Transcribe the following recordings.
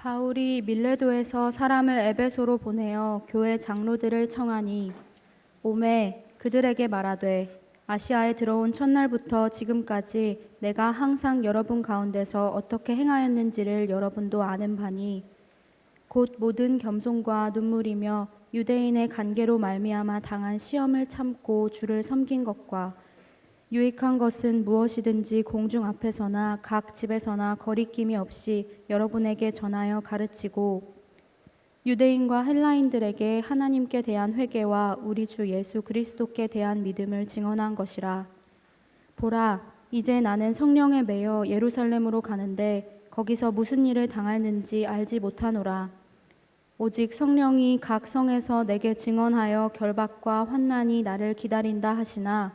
바울이 밀레도에서 사람을 에베소로 보내어 교회 장로들을 청하니 오매 그들에게 말하되 아시아에 들어온 첫날부터 지금까지 내가 항상 여러분 가운데서 어떻게 행하였는지를 여러분도 아는 바니 곧 모든 겸손과 눈물이며 유대인의 관계로 말미암아 당한 시험을 참고 주를 섬긴 것과 유익한 것은 무엇이든지 공중 앞에서나 각 집에서나 거리낌이 없이 여러분에게 전하여 가르치고 유대인과 헬라인들에게 하나님께 대한 회개와 우리 주 예수 그리스도께 대한 믿음을 증언한 것이라. 보라, 이제 나는 성령에 매여 예루살렘으로 가는데 거기서 무슨 일을 당할는지 알지 못하노라. 오직 성령이 각 성에서 내게 증언하여 결박과 환난이 나를 기다린다 하시나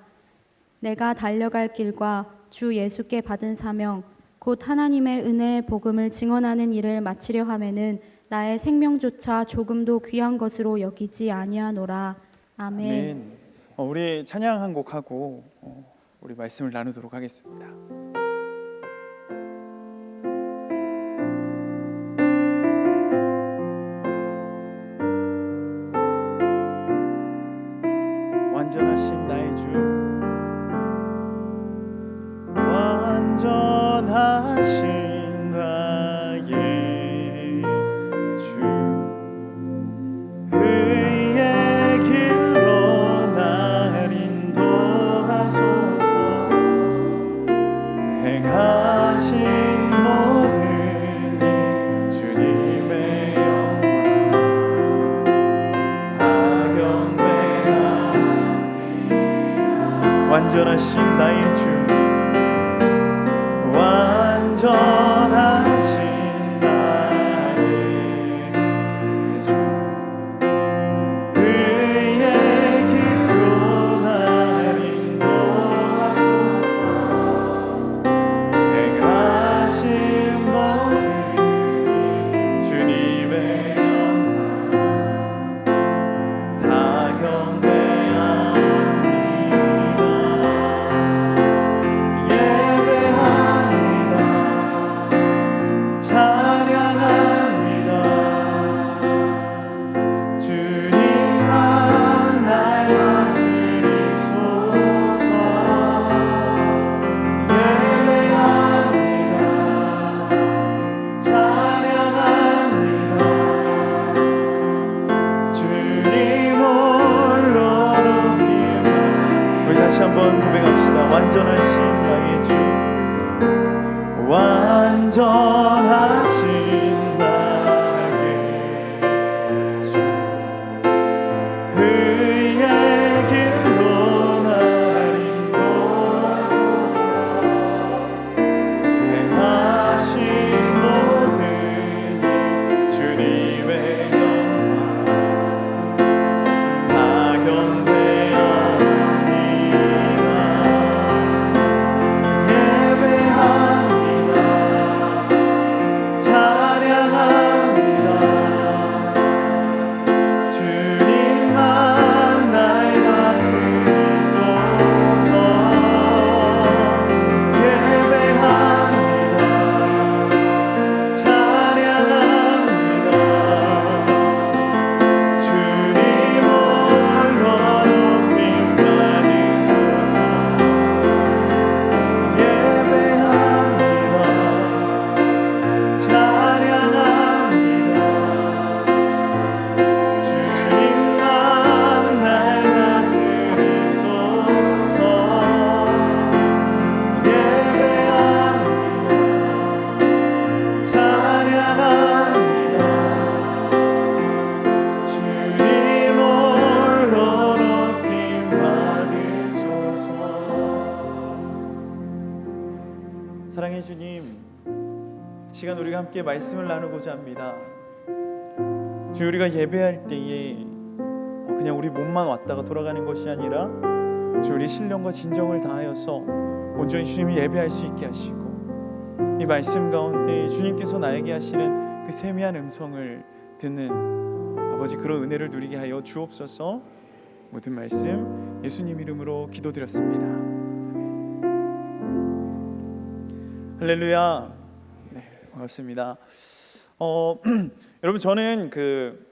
내가 달려갈 길과 주 예수께 받은 사명 곧 하나님의 은혜의 복음을 증언하는 일을 마치려 하면은 나의 생명조차 조금도 귀한 것으로 여기지 아니하노라. 아멘. 우리 찬양 한 곡 하고 우리 말씀을 나누도록 하겠습니다. 완전하신 나의 주, 완전하신 나의 주, 의의 길로 날 인도하소서. 행하신 모든 일 주님의 영광 다 경배합니다. 완전하신 나의 주, 완전하신 나의 주, 의의 길로 날 인도하소서. 행하신 모든 일 주님의 영광 다 경배합니다. 찬양합니다. 주님만 날 다스리소서. 예배합니다. 찬양합니다. 주님 홀로 높임을. 우리 다시 한번 고백합시다. 완전하신 나의 주, 완전하신 나의 주, 의의 길로 날 인도하소서. 행하신 모든 일 주님의 영광 다 경배합니다. 예배합니다. 찬양합니다. 주님만 날 다스리소서. 예배합니다. 찬양합니다. 주님 홀로 높임 받으소서. 예배합니다. 찬양합니다. 주님만 날 다스리소서. 예배합니다. 찬양합니다. 주님 홀로 높임 받으소서. 사랑해 주님, 시간 우리가 함께 말씀을 나누고자 합니다. 주, 우리가 예배할 때에 그냥 우리 몸만 왔다가 돌아가는 것이 아니라 주, 우리 신령과 진정을 다하여서 온전히 주님이 예배할 수 있게 하시고 이 말씀 가운데 주님께서 나에게 하시는 그 세미한 음성을 듣는 아버지, 그런 은혜를 누리게 하여 주옵소서. 모든 말씀 예수님 이름으로 기도드렸습니다. 아멘. 할렐루야. 네, 반갑습니다. 여러분 저는 그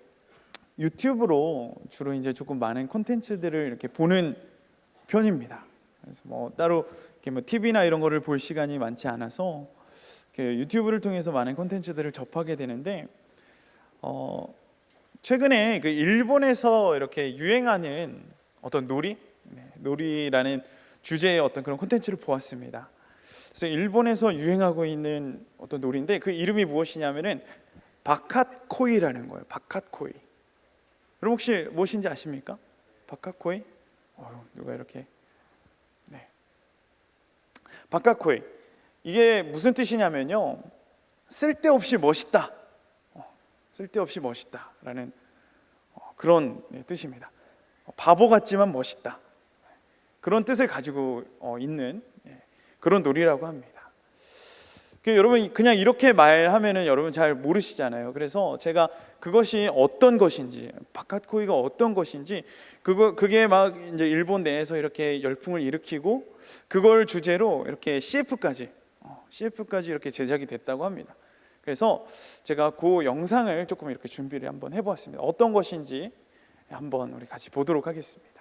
유튜브로 주로 이제 조금 많은 콘텐츠들을 이렇게 보는 편입니다. 그래서 뭐 따로 이렇게 뭐 TV나 이런 거를 볼 시간이 많지 않아서 이렇게 유튜브를 통해서 많은 콘텐츠들을 접하게 되는데 최근에 그 일본에서 이렇게 유행하는 어떤 놀이라는 주제의 어떤 그런 콘텐츠를 보았습니다. 그래서 일본에서 유행하고 있는 어떤 놀이인데 그 이름이 무엇이냐면은 바카코이라는 거예요. 바카코이. 여러분 혹시 무엇인지 아십니까? 바카코이? 누가 이렇게 바카코이. 이게 무슨 뜻이냐면요. 쓸데없이 멋있다. 쓸데없이 멋있다라는 그런 뜻입니다. 바보 같지만 멋있다. 그런 뜻을 가지고 있는 그런 놀이라고 합니다. 여러분 그냥 이렇게 말하면은 여러분 잘 모르시잖아요. 그래서 제가 그것이 어떤 것인지, 바카코이가 어떤 것인지 그게 막 이제 일본 내에서 이렇게 열풍을 일으키고 그걸 주제로 이렇게 CF까지 이렇게 제작이 됐다고 합니다. 그래서 제가 그 영상을 조금 이렇게 준비를 한번 해보았습니다. 어떤 것인지 한번 우리 같이 보도록 하겠습니다.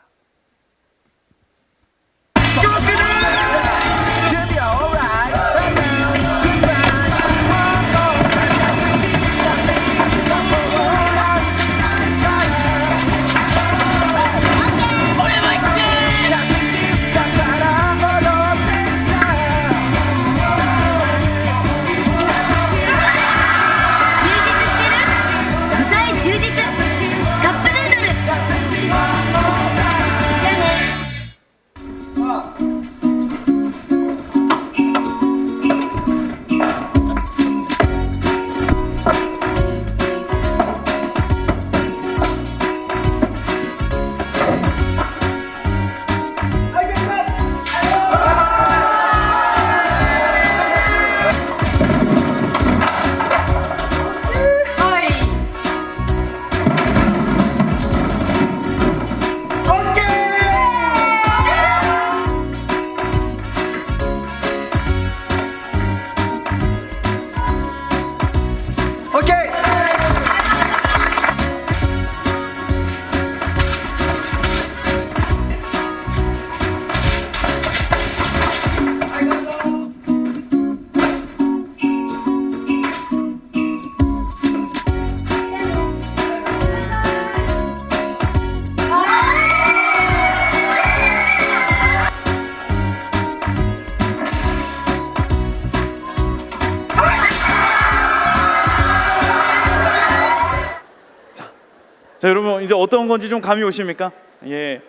자, 여러분 이제 어떤 건지 좀 감이 오십니까? 예,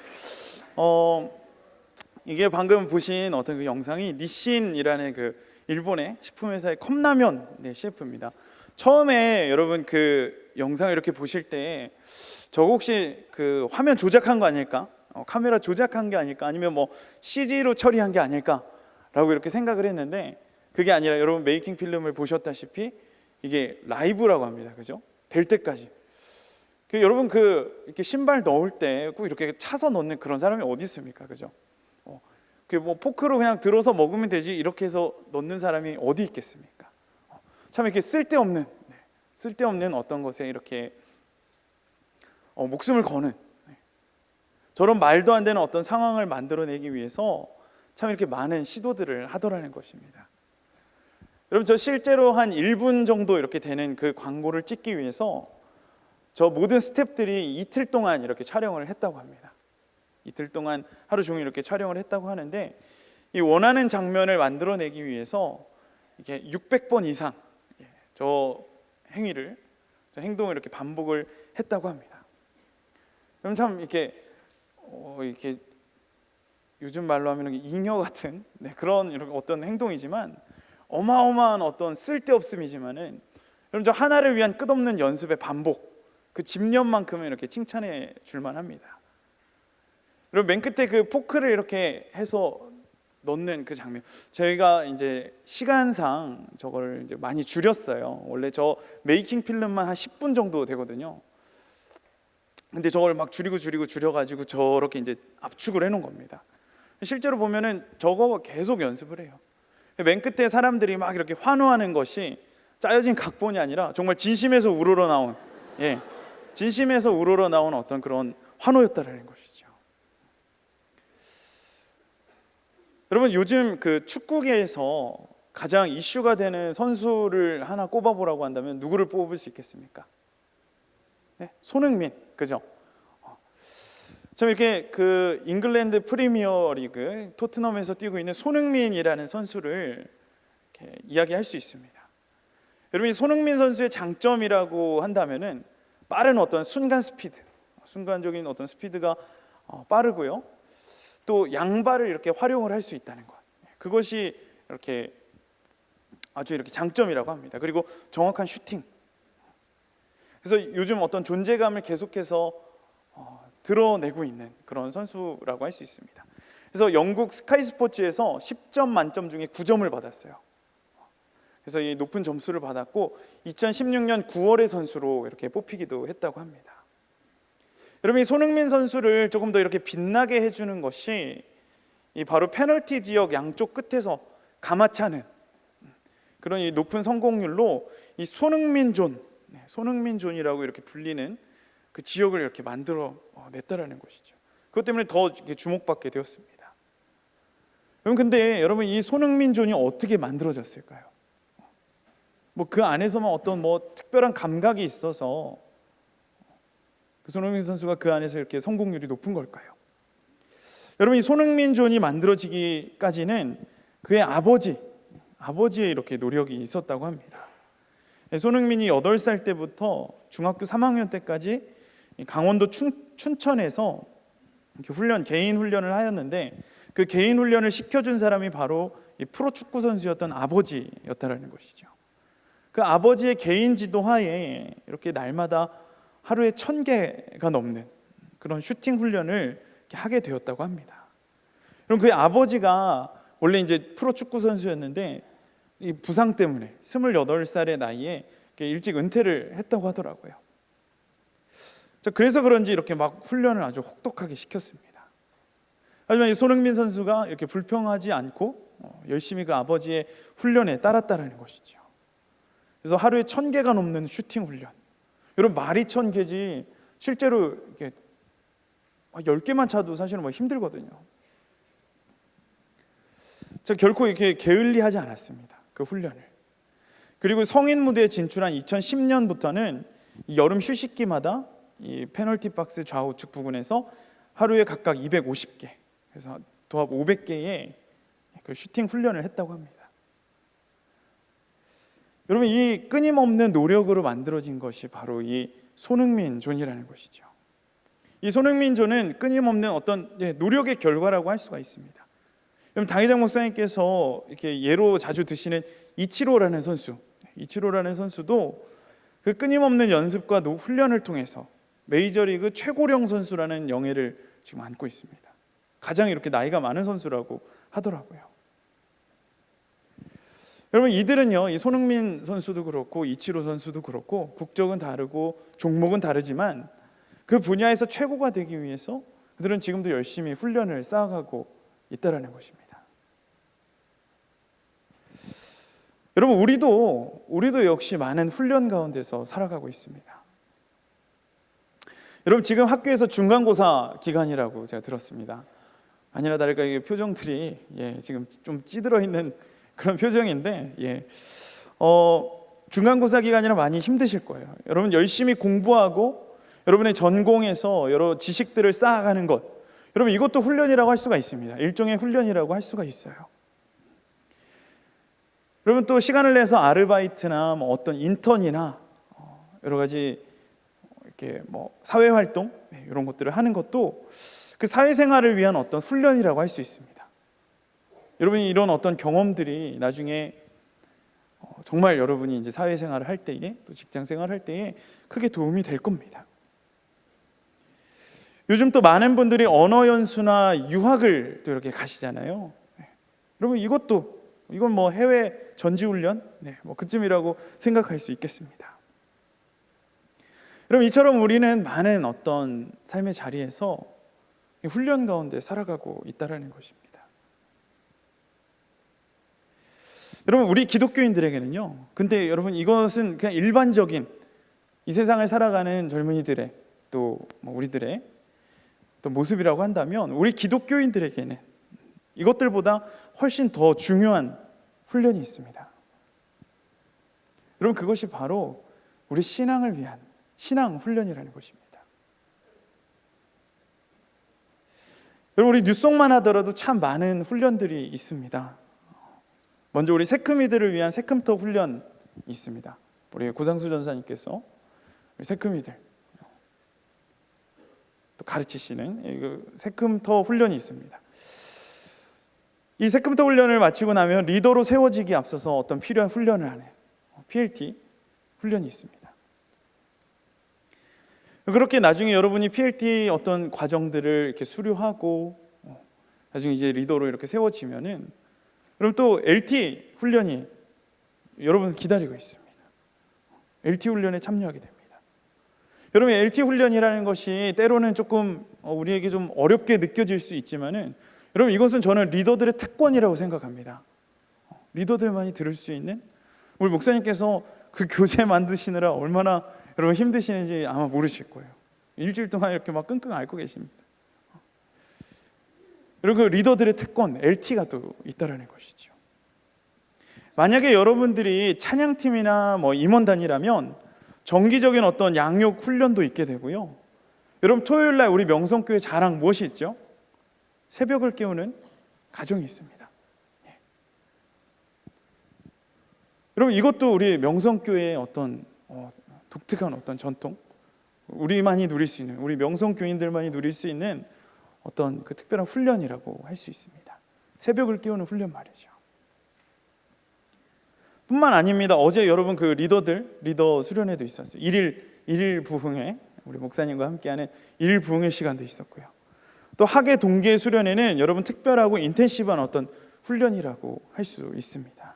이게 방금 보신 어떤 그 영상이 니신이라는 그 일본의 식품회사의 컵라면 CF입니다. 처음에 여러분 그 영상을 이렇게 보실 때 저거 혹시 그 화면 조작한 거 아닐까? 카메라 조작한 게 아닐까? 아니면 뭐 CG로 처리한 게 아닐까라고 이렇게 생각을 했는데 그게 아니라 여러분 메이킹 필름을 보셨다시피 이게 라이브라고 합니다. 그죠? 될 때까지. 여러분 이렇게 신발 넣을 때 꼭 이렇게 차서 넣는 그런 사람이 어디 있습니까? 그죠? 뭐 포크로 그냥 들어서 먹으면 되지 이렇게 해서 넣는 사람이 어디 있겠습니까? 참 이렇게 쓸데없는 어떤 것에 이렇게 목숨을 거는 저런 말도 안 되는 어떤 상황을 만들어내기 위해서 참 이렇게 많은 시도들을 하더라는 것입니다. 여러분 저 실제로 한 1분 정도 이렇게 되는 그 광고를 찍기 위해서 저 모든 스태프들이 이틀 동안 이렇게 촬영을 했다고 합니다. 이틀 동안 하루 종일 이렇게 촬영을 했다고 하는데 이 원하는 장면을 만들어내기 위해서 이게 600번 이상 저 행동을 이렇게 반복을 했다고 합니다. 그럼 참 이렇게 요즘 말로 하면 잉여 같은 그런 이런 어떤 행동이지만 어마어마한 어떤 쓸데없음이지만은 여러분 저 하나를 위한 끝없는 연습의 반복 그 집념만큼은 이렇게 칭찬해 줄만 합니다. 여러분 맨 끝에 그 포크를 이렇게 해서 넣는 그 장면 저희가 이제 시간상 저걸 이제 많이 줄였어요. 원래 저 메이킹 필름만 한 10분 정도 되거든요. 근데 저걸 막 줄여가지고 저렇게 이제 압축을 해놓은 겁니다. 실제로 보면은 저거 계속 연습을 해요. 맨 끝에 사람들이 막 이렇게 환호하는 것이 짜여진 각본이 아니라 정말 진심에서 우러러 나온, 진심에서 우러러 나온 어떤 그런 환호였다라는 것이죠. 여러분, 요즘 그 축구계에서 가장 이슈가 되는 선수를 하나 꼽아보라고 한다면 누구를 뽑을 수 있겠습니까? 손흥민, 그죠? 참 이렇게 그 잉글랜드 프리미어 리그 토트넘에서 뛰고 있는 손흥민이라는 선수를 이렇게 이야기할 수 있습니다. 여러분, 이 손흥민 선수의 장점이라고 한다면은 빠른 어떤 순간적인 어떤 스피드가 빠르고요. 또 양발을 이렇게 활용을 할 수 있다는 것. 그것이 이렇게 아주 이렇게 장점이라고 합니다. 그리고 정확한 슈팅. 그래서 요즘 어떤 존재감을 계속해서 드러내고 있는 그런 선수라고 할 수 있습니다. 그래서 영국 스카이 스포츠에서 10점 만점 중에 9점을 받았어요. 그래서 이 높은 점수를 받았고 2016년 9월의 선수로 이렇게 뽑히기도 했다고 합니다. 여러분, 이 손흥민 선수를 조금 더 이렇게 빛나게 해주는 것이 이 바로 페널티 지역 양쪽 끝에서 가마차는 그런 이 높은 성공률로 이 손흥민 존이라고 이렇게 불리는 그 지역을 이렇게 만들어 냈다라는 것이죠. 그것 때문에 더 이렇게 주목받게 되었습니다. 근데 여러분, 이 손흥민 존이 어떻게 만들어졌을까요? 그 안에서만 어떤 특별한 감각이 있어서 그 손흥민 선수가 그 안에서 이렇게 성공률이 높은 걸까요? 여러분, 이 손흥민 존이 만들어지기까지는 그의 아버지의 이렇게 노력이 있었다고 합니다. 손흥민이 8살 때부터 중학교 3학년 때까지 강원도 춘천에서 이렇게 개인 훈련을 하였는데 그 개인 훈련을 시켜준 사람이 바로 이 프로축구 선수였던 아버지였다라는 것이죠. 그 아버지의 개인 지도하에 이렇게 날마다 하루에 1000개가 넘는 그런 슈팅 훈련을 하게 되었다고 합니다. 그럼 그의 아버지가 원래 이제 프로축구 선수였는데 이 부상 때문에 28살의 나이에 일찍 은퇴를 했다고 하더라고요. 그래서 그런지 이렇게 막 훈련을 아주 혹독하게 시켰습니다. 하지만 이 손흥민 선수가 이렇게 불평하지 않고 열심히 그 아버지의 훈련에 따랐다는 것이죠. 그래서 하루에 1000개가 넘는 슈팅 훈련. 여러분, 말이 1000개지 실제로 이렇게 10개만 차도 사실은 힘들거든요. 결코 이렇게 게을리하지 않았습니다. 그 훈련을. 그리고 성인 무대에 진출한 2010년부터는 여름 휴식기마다 이 페널티 박스 좌우측 부근에서 하루에 각각 250개, 그래서 도합 500개의 그 슈팅 훈련을 했다고 합니다. 여러분, 이 끊임없는 노력으로 만들어진 것이 바로 이 손흥민 존이라는 것이죠. 이 손흥민 존은 끊임없는 어떤 노력의 결과라고 할 수가 있습니다. 여러분, 당회장 목사님께서 이렇게 예로 자주 드시는 이치로라는 선수도 그 끊임없는 연습과 훈련을 통해서 메이저리그 최고령 선수라는 영예를 지금 안고 있습니다. 가장 이렇게 나이가 많은 선수라고 하더라고요. 여러분, 이들은요, 이 손흥민 선수도 그렇고 이치로 선수도 그렇고 국적은 다르고 종목은 다르지만 그 분야에서 최고가 되기 위해서 그들은 지금도 열심히 훈련을 쌓아가고 있다라는 것입니다. 여러분, 우리도 역시 많은 훈련 가운데서 살아가고 있습니다. 여러분, 지금 학교에서 중간고사 기간이라고 제가 들었습니다. 아니나 다를까 이게 표정들이 지금 좀 찌들어 있는 그런 표정인데 중간고사 기간이라 많이 힘드실 거예요. 여러분, 열심히 공부하고 여러분의 전공에서 여러 지식들을 쌓아가는 것, 여러분, 이것도 훈련이라고 할 수가 있습니다. 일종의 훈련이라고 할 수가 있어요. 여러분, 또 시간을 내서 아르바이트나 어떤 인턴이나 여러 가지 이렇게 사회 활동 이런 것들을 하는 것도 그 사회생활을 위한 어떤 훈련이라고 할 수 있습니다. 여러분이 이런 어떤 경험들이 나중에 정말 여러분이 이제 사회생활을 할 때에 또 직장생활을 할 때에 크게 도움이 될 겁니다. 요즘 또 많은 분들이 언어 연수나 유학을 또 이렇게 가시잖아요. 여러분, 이건 해외 전지훈련 그쯤이라고 생각할 수 있겠습니다. 여러분, 이처럼 우리는 많은 어떤 삶의 자리에서 훈련 가운데 살아가고 있다라는 것입니다. 여러분 우리 기독교인들에게는요. 근데 여러분 이것은 그냥 일반적인 이 세상을 살아가는 젊은이들의 또 우리들의 또 모습이라고 한다면 우리 기독교인들에게는 이것들보다 훨씬 더 중요한 훈련이 있습니다. 여러분 그것이 바로 우리 신앙을 위한 신앙 훈련이라는 것입니다. 여러분 우리 뉴송만 하더라도 참 많은 훈련들이 있습니다. 먼저 우리 새크미들을 위한 새큼터 훈련이 있습니다. 우리 고상수 전사님께서 우리 새크미들 또 가르치시는 새큼터 훈련이 있습니다. 이 새큼터 훈련을 마치고 나면 리더로 세워지기 앞서서 어떤 필요한 훈련을 하는 PLT 훈련이 있습니다. 그렇게 나중에 여러분이 PLT 어떤 과정들을 이렇게 수료하고 나중에 이제 리더로 이렇게 세워지면은 그럼 또 LT 훈련이 여러분 기다리고 있습니다. LT 훈련에 참여하게 됩니다. 여러분 LT 훈련이라는 것이 때로는 조금 우리에게 좀 어렵게 느껴질 수 있지만은 여러분 이것은 저는 리더들의 특권이라고 생각합니다. 리더들만이 들을 수 있는 우리 목사님께서 그 교재 만드시느라 얼마나 여러분 힘드시는지 아마 모르실 거예요. 일주일 동안 이렇게 막 끙끙 앓고 계십니다. 여러분 그 리더들의 특권 LT가 또 있다라는 것이죠. 만약에 여러분들이 찬양팀이나 임원단이라면 정기적인 어떤 양육 훈련도 있게 되고요. 여러분 토요일 날 우리 명성교회 자랑 무엇이 있죠? 새벽을 깨우는 가정이 있습니다. 여러분 이것도 우리 명성교회의 어떤 독특한 어떤 전통, 우리만이 누릴 수 있는, 우리 명성교인들만이 누릴 수 있는 어떤 그 특별한 훈련이라고 할 수 있습니다. 새벽을 깨우는 훈련 말이죠. 뿐만 아닙니다. 어제 여러분 그 리더 수련회도 있었어요. 일일 부흥회, 우리 목사님과 함께하는 일일 부흥회 시간도 있었고요. 또 학예 동계 수련회는 여러분 특별하고 인텐시브한 어떤 훈련이라고 할 수 있습니다.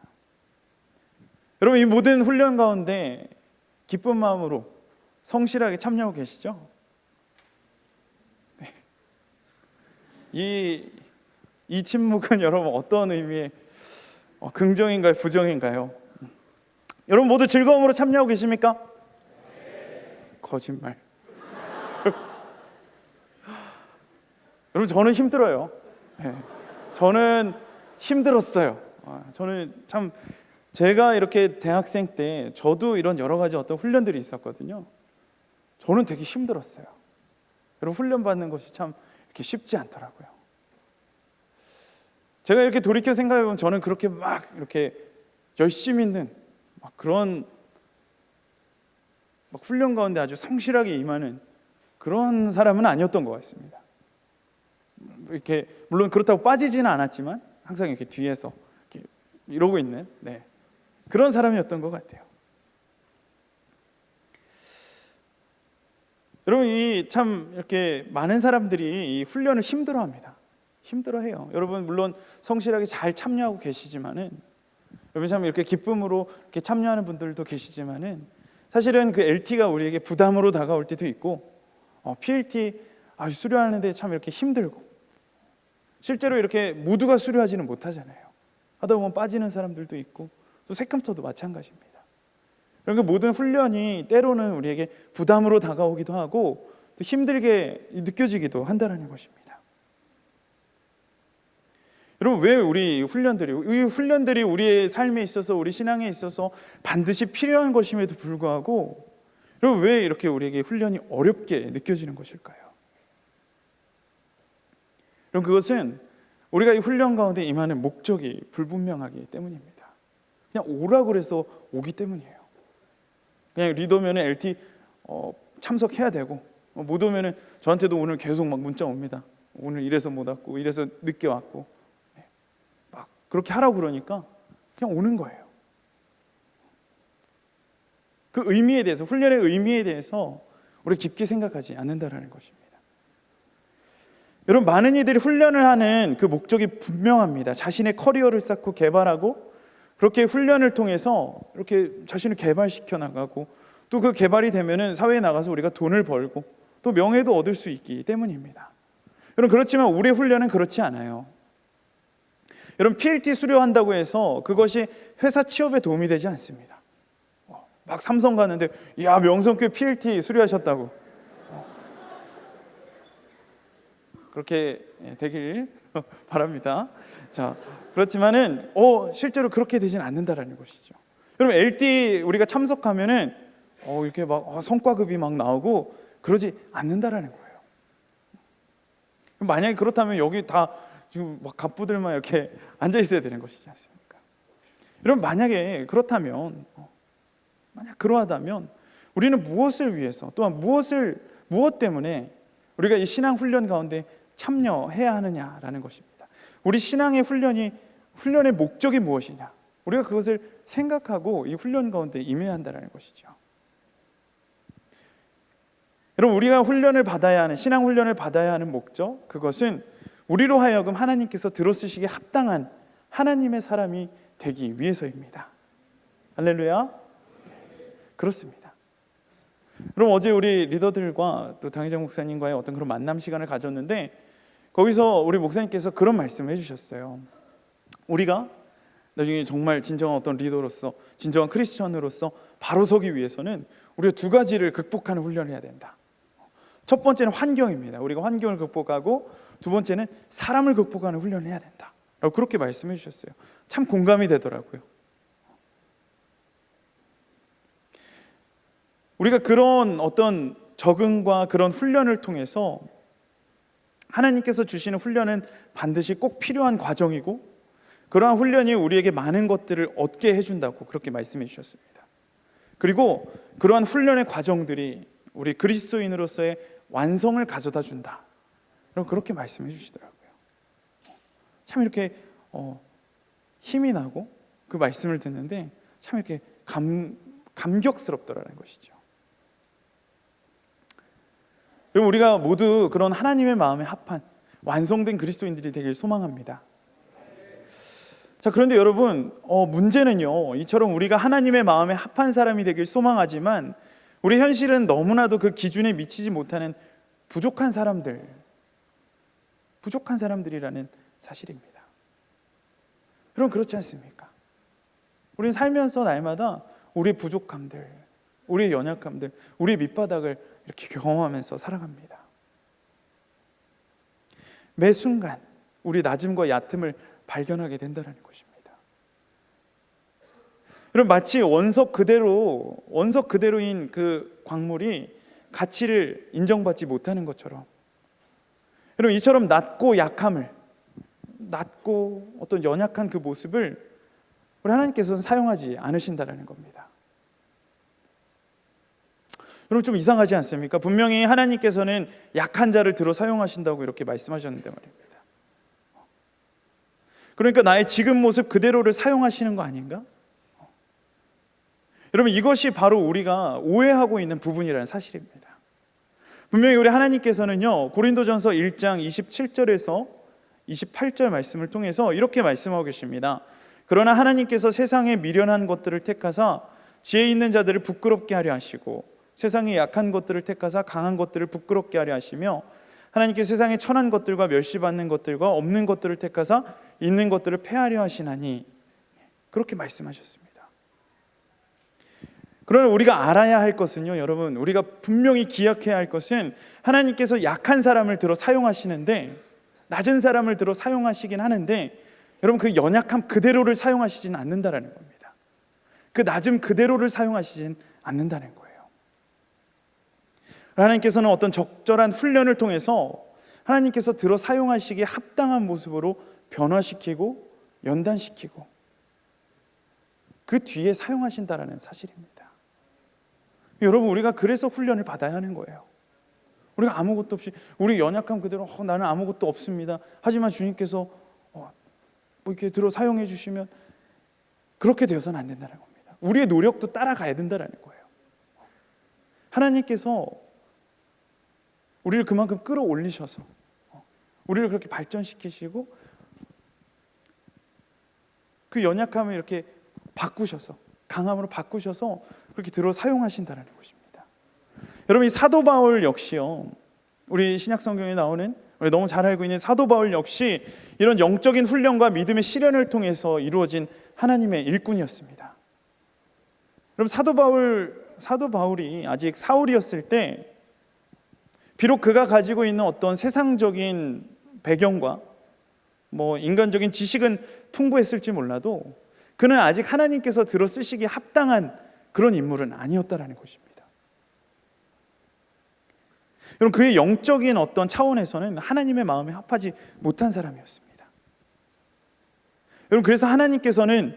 여러분 이 모든 훈련 가운데 기쁜 마음으로 성실하게 참여하고 계시죠? 네. 이 침묵은 여러분 어떤 의미의 긍정인가요? 부정인가요? 여러분 모두 즐거움으로 참여하고 계십니까? 거짓말. 여러분 저는 힘들어요. 네. 저는 힘들었어요. 저는 참 제가 이렇게 대학생 때 저도 이런 여러 가지 어떤 훈련들이 있었거든요. 저는 되게 힘들었어요. 여러분 훈련 받는 것이 참 이렇게 쉽지 않더라고요. 제가 이렇게 돌이켜 생각해 보면 저는 그렇게 막 이렇게 열심 있는 막 그런 막 훈련 가운데 아주 성실하게 임하는 그런 사람은 아니었던 것 같습니다. 이렇게 물론 그렇다고 빠지지는 않았지만 항상 이렇게 뒤에서 이렇게 이러고 있는 그런 사람이었던 것 같아요. 여러분 이 참 이렇게 많은 사람들이 이 훈련을 힘들어합니다. 힘들어해요. 여러분 물론 성실하게 잘 참여하고 계시지만은 여러분 참 이렇게 기쁨으로 이렇게 참여하는 분들도 계시지만은 사실은 그 LT가 우리에게 부담으로 다가올 때도 있고 PLT 수료하는데 참 이렇게 힘들고 실제로 이렇게 모두가 수료하지는 못하잖아요. 하다 보면 빠지는 사람들도 있고 또 새큼터도 마찬가지입니다. 그러니까 모든 훈련이 때로는 우리에게 부담으로 다가오기도 하고 또 힘들게 느껴지기도 한다는 것입니다. 여러분 왜 이 훈련들이 우리의 삶에 있어서 우리 신앙에 있어서 반드시 필요한 것임에도 불구하고 여러분 왜 이렇게 우리에게 훈련이 어렵게 느껴지는 것일까요? 그럼 그것은 우리가 이 훈련 가운데 임하는 목적이 불분명하기 때문입니다. 그냥 오라고 그래서 오기 때문이에요. 그냥 리더면 LT 참석해야 되고 못 오면 저한테도 오늘 계속 막 문자 옵니다. 오늘 이래서 못 왔고 이래서 늦게 왔고 막 그렇게 하라고 그러니까 그냥 오는 거예요. 그 의미에 대해서 훈련의 의미에 대해서 우리 깊게 생각하지 않는다라는 것입니다. 여러분 많은 이들이 훈련을 하는 그 목적이 분명합니다. 자신의 커리어를 쌓고 개발하고 그렇게 훈련을 통해서 이렇게 자신을 개발시켜 나가고 또 그 개발이 되면은 사회에 나가서 우리가 돈을 벌고 또 명예도 얻을 수 있기 때문입니다. 여러분 그렇지만 우리의 훈련은 그렇지 않아요. 여러분, PLT 수료한다고 해서 그것이 회사 취업에 도움이 되지 않습니다. 막 삼성 가는데 야, 명성교회 PLT 수료하셨다고 그렇게 되길 바랍니다. 자, 그렇지만은 실제로 그렇게 되지는 않는다라는 것이죠. 여러분, LT 우리가 참석하면은 이렇게 막 성과급이 막 나오고 그러지 않는다라는 거예요. 만약에 그렇다면 여기 다 지금 막 갑부들만 이렇게 앉아 있어야 되는 것이지 않습니까? 여러분, 만약에 그렇다면, 만약 그러하다면 우리는 무엇을 위해서, 또한 무엇 때문에 우리가 이 신앙 훈련 가운데 참여해야 하느냐라는 것입니다. 우리 신앙의 훈련의 목적이 무엇이냐? 우리가 그것을 생각하고 이 훈련 가운데 임해야 한다는 것이죠. 여러분, 우리가 훈련을 받아야 하는, 신앙 훈련을 받아야 하는 목적, 그것은 우리로 하여금 하나님께서 들어쓰시기에 합당한 하나님의 사람이 되기 위해서입니다. 할렐루야. 그렇습니다. 그럼 어제 우리 리더들과 또 당회장 목사님과의 어떤 그런 만남 시간을 가졌는데, 거기서 우리 목사님께서 그런 말씀을 해주셨어요. 우리가 나중에 정말 진정한 어떤 리더로서, 진정한 크리스천으로서 바로 서기 위해서는 우리가 두 가지를 극복하는 훈련을 해야 된다. 첫 번째는 환경입니다. 우리가 환경을 극복하고, 두 번째는 사람을 극복하는 훈련을 해야 된다 라고 그렇게 말씀해 주셨어요. 참 공감이 되더라고요. 우리가 그런 어떤 적응과 그런 훈련을 통해서 하나님께서 주시는 훈련은 반드시 꼭 필요한 과정이고, 그러한 훈련이 우리에게 많은 것들을 얻게 해준다고 그렇게 말씀해 주셨습니다. 그리고 그러한 훈련의 과정들이 우리 그리스도인으로서의 완성을 가져다 준다, 그렇게 말씀해 주시더라고요. 참 이렇게 힘이 나고 그 말씀을 듣는데 참 이렇게 감격스럽더라는 것이죠. 여러분, 우리가 모두 그런 하나님의 마음에 합한 완성된 그리스도인들이 되길 소망합니다. 자, 그런데 여러분, 문제는요, 이처럼 우리가 하나님의 마음에 합한 사람이 되길 소망하지만 우리 현실은 너무나도 그 기준에 미치지 못하는 부족한 사람들이라는 사실입니다. 여러분, 그렇지 않습니까? 우리는 살면서 날마다 우리의 부족함들, 우리의 연약함들, 우리의 밑바닥을 이렇게 경험하면서 살아갑니다. 매 순간 우리 낮음과 얕음을 발견하게 된다는 것입니다. 여러분, 마치 원석 그대로인 그 광물이 가치를 인정받지 못하는 것처럼, 여러분, 이처럼 낮고 어떤 연약한 그 모습을 우리 하나님께서는 사용하지 않으신다는 겁니다. 여러분, 좀 이상하지 않습니까? 분명히 하나님께서는 약한 자를 들어 사용하신다고 이렇게 말씀하셨는데 말입니다. 그러니까 나의 지금 모습 그대로를 사용하시는 거 아닌가? 여러분, 이것이 바로 우리가 오해하고 있는 부분이라는 사실입니다. 분명히 우리 하나님께서는요, 고린도전서 1장 27절에서 28절 말씀을 통해서 이렇게 말씀하고 계십니다. 그러나 하나님께서 세상에 미련한 것들을 택하사 지혜 있는 자들을 부끄럽게 하려 하시고, 세상에 약한 것들을 택하사 강한 것들을 부끄럽게 하려 하시며, 하나님께서 세상에 천한 것들과 멸시받는 것들과 없는 것들을 택하사 있는 것들을 폐하려 하시나니, 그렇게 말씀하셨습니다. 그러나 우리가 알아야 할 것은요, 여러분, 우리가 분명히 기억해야 할 것은 하나님께서 약한 사람을 들어 사용하시는데, 낮은 사람을 들어 사용하시긴 하는데, 여러분, 그 연약함 그대로를 사용하시진 않는다라는 겁니다. 그 낮음 그대로를 사용하시진 않는다는 거예요. 하나님께서는 어떤 적절한 훈련을 통해서 하나님께서 들어 사용하시기에 합당한 모습으로 변화시키고 연단시키고 그 뒤에 사용하신다라는 사실입니다. 여러분, 우리가 그래서 훈련을 받아야 하는 거예요. 우리가 아무것도 없이 우리 연약함 그대로 나는 아무것도 없습니다. 하지만 주님께서 뭐 이렇게 들어 사용해 주시면 그렇게 되어서는 안 된다는 겁니다. 우리의 노력도 따라가야 된다는 거예요. 하나님께서 우리를 그만큼 끌어올리셔서 우리를 그렇게 발전시키시고 그 연약함을 이렇게 바꾸셔서 강함으로 바꾸셔서 그렇게 들어 사용하신다는 것입니다. 여러분, 이 사도 바울 역시요, 우리 신약 성경에 나오는 우리 너무 잘 알고 있는 사도 바울 역시 이런 영적인 훈련과 믿음의 실현을 통해서 이루어진 하나님의 일꾼이었습니다. 그럼 사도 바울이 아직 사울이었을 때 비록 그가 가지고 있는 어떤 세상적인 배경과 인간적인 지식은 풍부했을지 몰라도 그는 아직 하나님께서 들어 쓰시기에 합당한 그런 인물은 아니었다라는 것입니다. 여러분, 그의 영적인 어떤 차원에서는 하나님의 마음에 합하지 못한 사람이었습니다. 여러분, 그래서 하나님께서는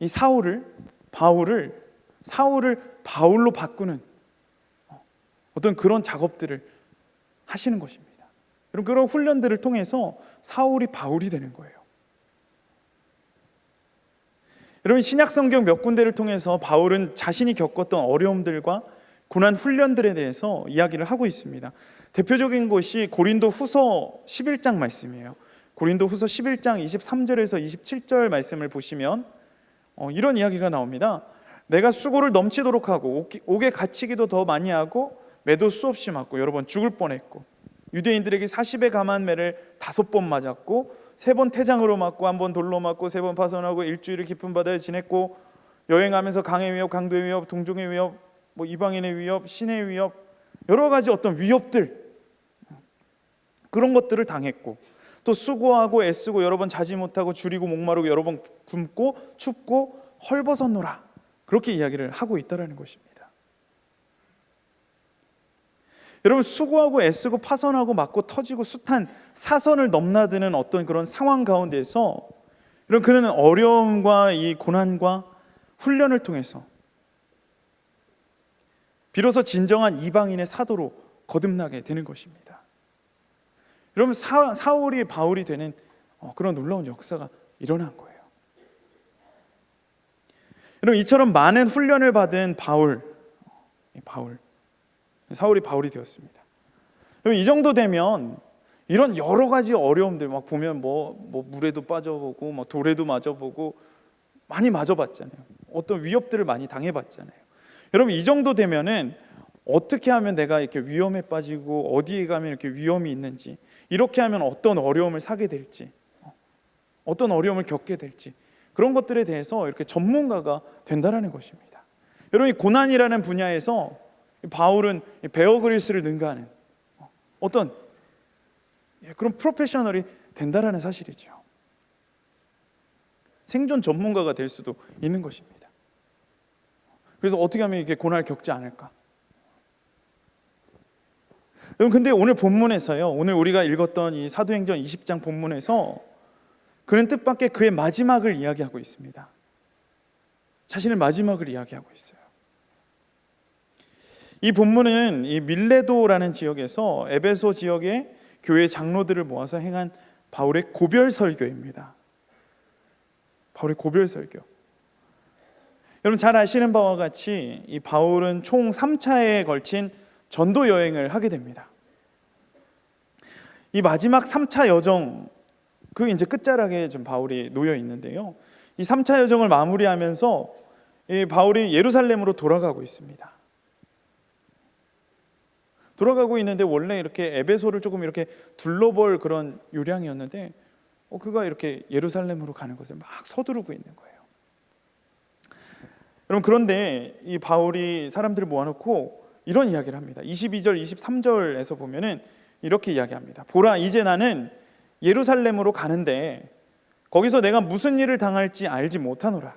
이 사울을 바울로 바꾸는 어떤 그런 작업들을 하시는 것입니다. 여러분, 그런 훈련들을 통해서 사울이 바울이 되는 거예요. 여러분, 신약 성경 몇 군데를 통해서 바울은 자신이 겪었던 어려움들과 고난 훈련들에 대해서 이야기를 하고 있습니다. 대표적인 것이 고린도 후서 11장 말씀이에요. 고린도 후서 11장 23절에서 27절 말씀을 보시면 이런 이야기가 나옵니다. 내가 수고를 넘치도록 하고 옥에 갇히기도 더 많이 하고 매도 수없이 맞고 여러 번 죽을 뻔했고 유대인들에게 40의 감한 매를 5번 맞았고 3번 태장으로 맞고 1번 돌로 맞고 3번 파손하고 일주일을 깊은 바다에 지냈고 여행하면서 강의 위협, 강도의 위협, 동종의 위협, 이방인의 위협, 신의 위협, 여러 가지 어떤 위협들, 그런 것들을 당했고 또 수고하고 애쓰고 여러 번 자지 못하고 줄이고 목마르고 여러 번 굶고 춥고 헐벗었노라, 그렇게 이야기를 하고 있다라는 것입니다. 여러분, 수고하고 애쓰고 파선하고 맞고 터지고 숱한 사선을 넘나드는 어떤 그런 상황 가운데서 여러분, 그는 어려움과 이 고난과 훈련을 통해서 비로소 진정한 이방인의 사도로 거듭나게 되는 것입니다. 여러분, 사울이 바울이 되는 그런 놀라운 역사가 일어난 거예요. 여러분, 이처럼 많은 훈련을 받은 사울이 바울이 되었습니다. 여러분, 이 정도 되면 이런 여러 가지 어려움들 막 보면 물에도 빠져보고 돌에도 맞아보고 많이 맞아봤잖아요. 어떤 위협들을 많이 당해봤잖아요. 여러분, 이 정도 되면은 어떻게 하면 내가 이렇게 위험에 빠지고 어디에 가면 이렇게 위험이 있는지, 이렇게 하면 어떤 어려움을 사게 될지, 어떤 어려움을 겪게 될지, 그런 것들에 대해서 이렇게 전문가가 된다라는 것입니다. 여러분, 이 고난이라는 분야에서 바울은 베어 그릴스를 능가하는 어떤 그런 프로페셔널이 된다라는 사실이죠. 생존 전문가가 될 수도 있는 것입니다. 그래서 어떻게 하면 이렇게 고난을 겪지 않을까? 여러분, 근데 오늘 본문에서요, 오늘 우리가 읽었던 이 사도행전 20장 본문에서 그는 뜻밖의 그의 마지막을 이야기하고 있습니다. 자신의 마지막을 이야기하고 있어요. 이 본문은 이 밀레도라는 지역에서 에베소 지역의 교회 장로들을 모아서 행한 바울의 고별 설교입니다. 바울의 고별 설교. 여러분, 잘 아시는 바와 같이 이 바울은 총 3차에 걸친 전도 여행을 하게 됩니다. 이 마지막 3차 여정, 그 이제 끝자락에 좀 바울이 놓여 있는데요. 이 3차 여정을 마무리하면서 이 바울이 예루살렘으로 돌아가고 있습니다. 돌아가고 있는데 원래 이렇게 에베소를 조금 이렇게 둘러볼 그런 요량이었는데 그가 이렇게 예루살렘으로 가는 것을 막 서두르고 있는 거예요. 여러분, 그런데 이 바울이 사람들을 모아놓고 이런 이야기를 합니다. 22절, 23절에서 보면은 이렇게 이야기합니다. 보라, 이제 나는 예루살렘으로 가는데 거기서 내가 무슨 일을 당할지 알지 못하노라.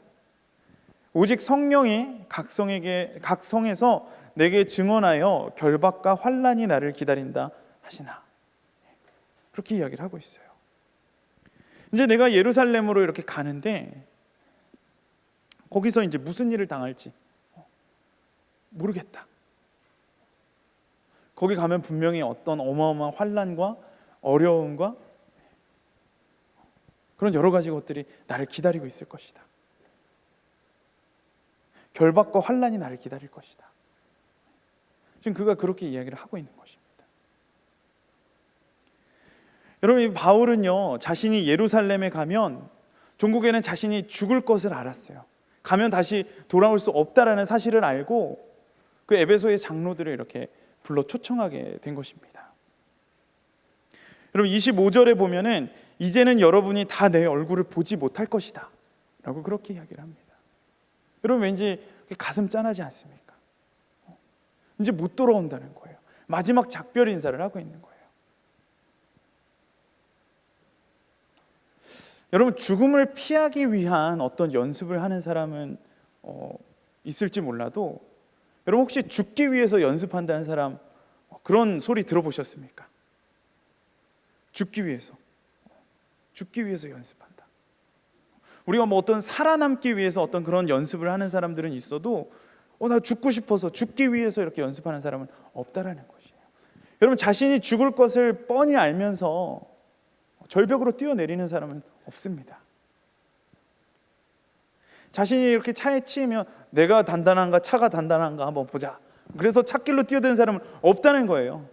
오직 성령이 각 성에서 내게 증언하여 결박과 환난이 나를 기다린다 하시나. 그렇게 이야기를 하고 있어요. 이제 내가 예루살렘으로 이렇게 가는데 거기서 이제 무슨 일을 당할지 모르겠다. 거기 가면 분명히 어떤 어마어마한 환난과 어려움과 그런 여러 가지 것들이 나를 기다리고 있을 것이다. 결박과 환난이 나를 기다릴 것이다. 지금 그가 그렇게 이야기를 하고 있는 것입니다. 여러분, 이 바울은요, 자신이 예루살렘에 가면 종국에는 자신이 죽을 것을 알았어요. 가면 다시 돌아올 수 없다라는 사실을 알고 그 에베소의 장로들을 이렇게 불러 초청하게 된 것입니다. 여러분 25절에 보면은 이제는 여러분이 다 내 얼굴을 보지 못할 것이다 라고 그렇게 이야기를 합니다. 여러분 왠지 가슴 짠하지 않습니까? 이제 못 돌아온다는 거예요. 마지막 작별 인사를 하고 있는 거예요. 여러분 죽음을 피하기 위한 어떤 연습을 하는 사람은 있을지 몰라도 여러분 혹시 죽기 위해서 연습한다는 사람 그런 소리 들어보셨습니까? 죽기 위해서 연습한다. 우리가 뭐 어떤 살아남기 위해서 어떤 그런 연습을 하는 사람들은 있어도 나 죽고 싶어서 죽기 위해서 이렇게 연습하는 사람은 없다라는 것이에요. 여러분 자신이 죽을 것을 뻔히 알면서 절벽으로 뛰어내리는 사람은 없습니다. 자신이 이렇게 차에 치이면 내가 단단한가 차가 단단한가 한번 보자. 그래서 찻길로 뛰어드는 사람은 없다는 거예요.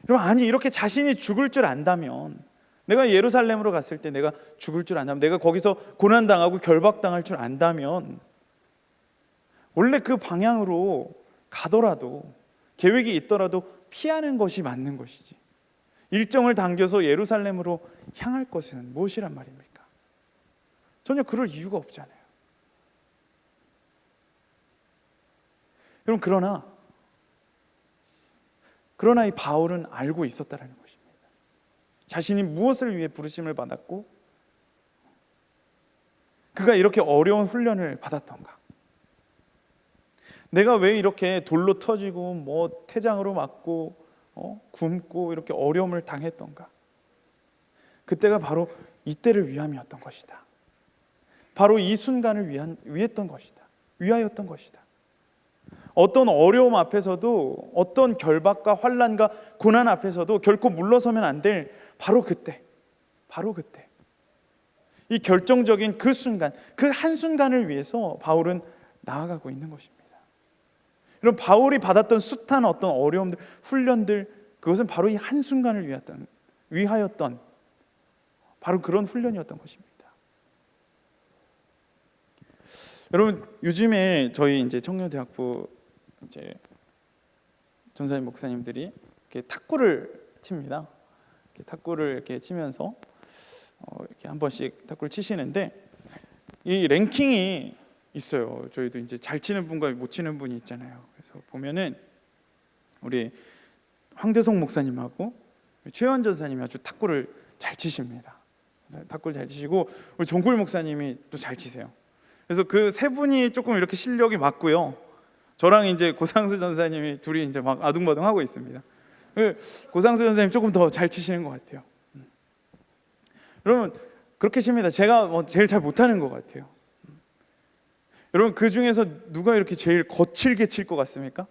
여러분 아니 이렇게 자신이 죽을 줄 안다면 내가 예루살렘으로 갔을 때 내가 죽을 줄 안다면 내가 거기서 고난당하고 결박당할 줄 안다면 원래 그 방향으로 가더라도 계획이 있더라도 피하는 것이 맞는 것이지 일정을 당겨서 예루살렘으로 향할 것은 무엇이란 말입니까? 전혀 그럴 이유가 없잖아요. 여러분 그러나 이 바울은 알고 있었다라는 것입니다. 자신이 무엇을 위해 부르심을 받았고 그가 이렇게 어려운 훈련을 받았던가, 내가 왜 이렇게 돌로 터지고 뭐 태장으로 맞고 굶고 이렇게 어려움을 당했던가. 그때가 바로 이때를 위함이었던 것이다. 바로 이 순간을 위하였던 것이다. 어떤 어려움 앞에서도 어떤 결박과 환난과 고난 앞에서도 결코 물러서면 안 될 바로 그때 이 결정적인 그 순간, 그 한순간을 위해서 바울은 나아가고 있는 것입니다. 여러분 바울이 받았던 숱한 어떤 어려움들, 훈련들, 그것은 바로 이 한순간을 위하였던 바로 그런 훈련이었던 것입니다. 여러분 요즘에 저희 이제 청년대학부 이제 전사님 목사님들이 이렇게 탁구를 칩니다. 이렇게 탁구를 이렇게 치면서 이렇게 한 번씩 탁구를 치시는데 이 랭킹이 있어요. 저희도 이제 잘 치는 분과 못 치는 분이 있잖아요. 그래서 보면은 우리 황대성 목사님하고 최현 전사님이 아주 탁구를 잘 치십니다. 탁구를 잘 치시고 우리 정골 목사님이 또 잘 치세요. 그래서 그 세 분이 조금 이렇게 실력이 맞고요. 저랑 이제 고상수 전사님이 둘이 이제 막 아둥바둥 하고 있습니다. 고상수 전사님 조금 더 잘 치시는 것 같아요. 여러분 그렇게 칩니다. 제가 제일 잘 못하는 것 같아요. 여러분 그 중에서 누가 이렇게 제일 거칠게 칠 것 같습니까?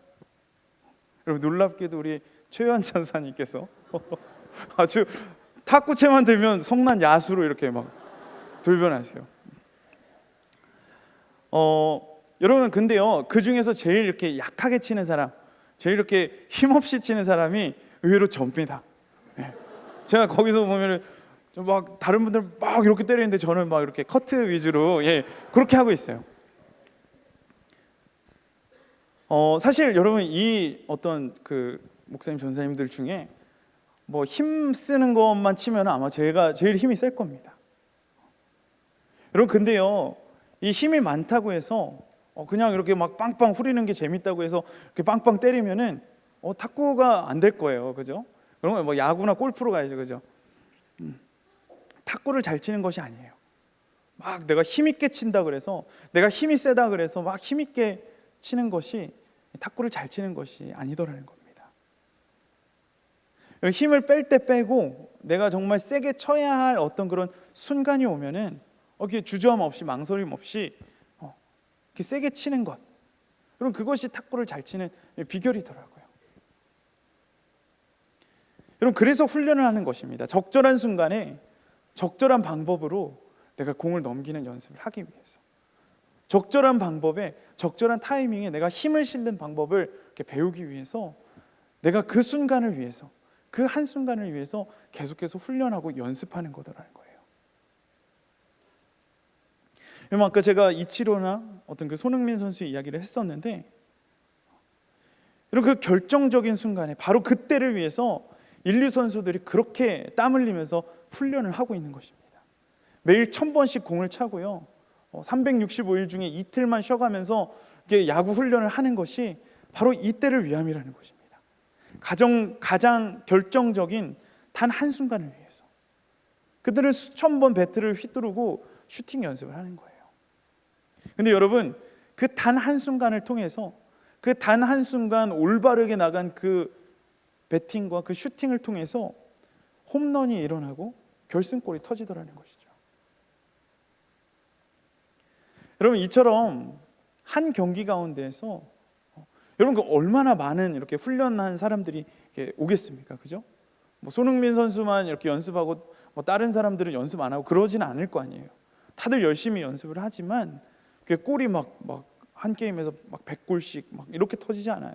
여러분 놀랍게도 우리 최현 전사님께서 아주 탁구채만 들면 성난 야수로 이렇게 막 돌변하세요. 여러분 근데요 그 중에서 제일 이렇게 약하게 치는 사람, 제일 이렇게 힘없이 치는 사람이 의외로 접니다. 제가 거기서 보면은 막 다른 분들 막 이렇게 때리는데 저는 막 이렇게 커트 위주로 그렇게 하고 있어요. 사실 여러분 이 어떤 그 목사님 전사님들 중에 뭐 힘 쓰는 것만 치면 아마 제가 제일 힘이 셀 겁니다. 여러분 근데요 이 힘이 많다고 해서 그냥 이렇게 막 빵빵 후리는 게 재밌다고 해서 이렇게 빵빵 때리면은 탁구가 안 될 거예요, 그죠? 그러면 뭐 야구나 골프로 가야죠, 그죠? 탁구를 잘 치는 것이 아니에요. 막 내가 힘 있게 친다 그래서, 내가 힘이 세다 그래서 막 힘 있게 치는 것이 탁구를 잘 치는 것이 아니더라는 겁니다. 힘을 뺄 때 빼고 내가 정말 세게 쳐야 할 어떤 그런 순간이 오면은 이렇게 주저함 없이 망설임 없이 이렇게 세게 치는 것, 그럼 그것이 탁구를 잘 치는 비결이더라고요. 여러분 그래서 훈련을 하는 것입니다. 적절한 순간에 적절한 방법으로 내가 공을 넘기는 연습을 하기 위해서, 적절한 방법에 적절한 타이밍에 내가 힘을 실는 방법을 이렇게 배우기 위해서, 내가 그 순간을 위해서, 그 한순간을 위해서 계속해서 훈련하고 연습하는 거더라는 거예요. 아까 제가 이치로나 어떤 그 손흥민 선수의 이야기를 했었는데, 여러분 그 결정적인 순간에 바로 그때를 위해서 인류 선수들이 그렇게 땀 흘리면서 훈련을 하고 있는 것입니다. 매일 1000번씩 공을 차고요. 365일 중에 이틀만 쉬어가면서 야구 훈련을 하는 것이 바로 이때를 위함이라는 것입니다. 가장 결정적인 단 한순간을 위해서 그들은 수천 번 배트를 휘두르고 슈팅 연습을 하는 거예요. 근데 여러분 그 단 한순간을 통해서 그 단 한순간 올바르게 나간 그 배팅과 그 슈팅을 통해서 홈런이 일어나고 결승골이 터지더라는 것이죠. 여러분 이처럼 한 경기 가운데에서 여러분 그 얼마나 많은 이렇게 훈련한 사람들이 이렇게 오겠습니까? 그죠? 뭐 손흥민 선수만 이렇게 연습하고 뭐 다른 사람들은 연습 안 하고 그러지는 않을 거 아니에요. 다들 열심히 연습을 하지만 그 골이 막 한 게임에서 막 100골씩 막 이렇게 터지지 않아요.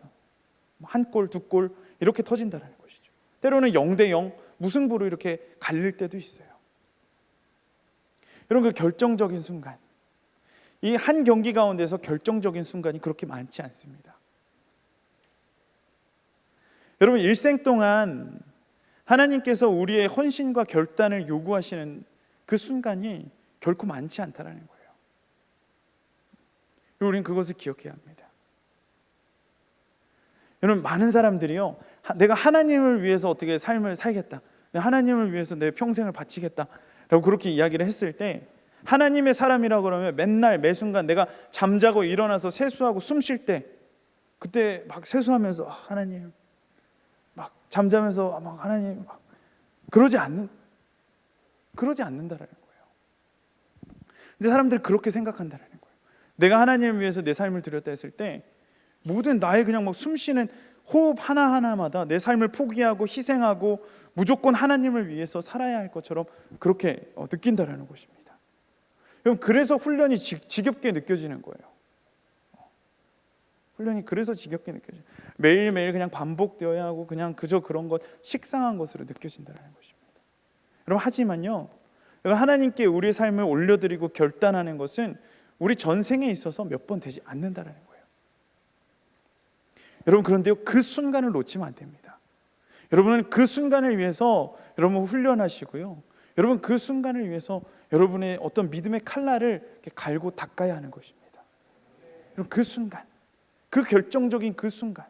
한 골, 두 골 이렇게 터진다는 것이죠. 때로는 0대0 무승부로 이렇게 갈릴 때도 있어요. 여러분 그 결정적인 순간, 이 한 경기 가운데서 결정적인 순간이 그렇게 많지 않습니다. 여러분 일생 동안 하나님께서 우리의 헌신과 결단을 요구하시는 그 순간이 결코 많지 않다라는 거예요. 우리는 그것을 기억해야 합니다. 여러분 많은 사람들이요, 내가 하나님을 위해서 어떻게 삶을 살겠다, 하나님을 위해서 내 평생을 바치겠다 라고 그렇게 이야기를 했을 때, 하나님의 사람이라고 그러면 맨날 매순간 내가 잠자고 일어나서 세수하고 숨 쉴 때 그때 막 세수하면서 하나님, 막 잠자면서 막 하나님, 막 그러지 않는다라는 거예요. 근데 사람들이 그렇게 생각한다라는 거예요. 내가 하나님을 위해서 내 삶을 드렸다 했을 때 모든 나의 그냥 막 숨 쉬는 호흡 하나하나마다 내 삶을 포기하고 희생하고 무조건 하나님을 위해서 살아야 할 것처럼 그렇게 느낀다라는 것입니다. 여러분 그래서 훈련이 지겹게 느껴지는 거예요. 훈련이 그래서 지겹게 느껴져요. 매일매일 그냥 반복되어야 하고 그냥 그저 그런 것 식상한 것으로 느껴진다는 것입니다. 여러분 하지만요, 여러분 하나님께 우리의 삶을 올려드리고 결단하는 것은 우리 전생에 있어서 몇 번 되지 않는다는 거예요. 여러분 그런데요, 그 순간을 놓치면 안 됩니다. 여러분은 그 순간을 위해서 여러분 훈련하시고요, 여러분 그 순간을 위해서 여러분의 어떤 믿음의 칼날을 이렇게 갈고 닦아야 하는 것입니다. 여러분 그 순간, 그 결정적인 그 순간,